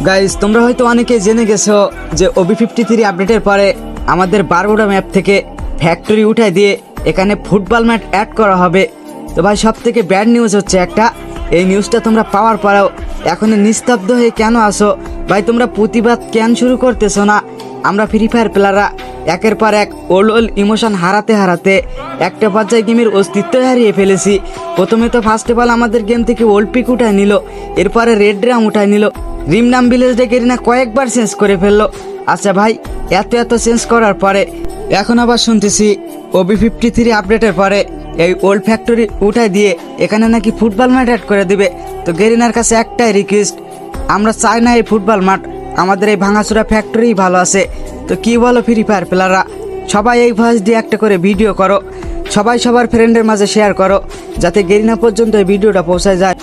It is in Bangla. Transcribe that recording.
গাইস, তোমরা হয়তো অনেকেই জেনে গেছো যে OB53 আপডেটের পরে আমাদের বারমুডা ম্যাপ থেকে ফ্যাক্টরি উঠাই দিয়ে এখানে ফুটবল ম্যাট অ্যাড করা হবে। তো ভাই, সব থেকে ব্যাড নিউজ হচ্ছে একটা, এই নিউজটা তোমরা পাওয়ার পরেও এখন নিস্তব্ধ হয়ে কেন আসো? ভাই, তোমরা প্রতিবাদ কেন শুরু করতেছো না? আমরা ফ্রি ফায়ার প্লেয়াররা একের পর এক ওল্ড ইমোশন হারাতে হারাতে একটা পর্যায়ে গেমের অস্তিত্ব হারিয়ে ফেলেছি। প্রথমে তো ফার্স্ট অফ অল আমাদের গেম থেকে ওল্ড পিক উঠায় নিল, এরপরে রেড ড্রাম উঠায় নিল, রিম নাম ভিলেজ ডেকে না কয়েকবার চেঞ্জ করে ফেললো। আচ্ছা ভাই, এত চেঞ্জ করার পরে এখন আবার শুনতেছি OB53 আপডেটের পরে এই ওল্ড ফ্যাক্টরি উঠাই দিয়ে এখানে নাকি ফুটবল মাঠ অ্যাড করে দিবে। তো গেরিনার কাছে একটাই রিকোয়েস্ট, আমরা চাই না এই ফুটবল মাঠ, আমাদের এই ভাঙাচোরা ফ্যাক্টরি ভালো আছে। তো কি বলো ফ্রি ফায়ার প্লেয়াররা, সবাই এই ভয়েস দিয়ে একটা করে ভিডিও করো, সবাই সবার ফ্রেন্ডের মাঝে শেয়ার করো, যাতে গেরিনা পর্যন্ত এই ভিডিওটা পৌঁছায় যায়।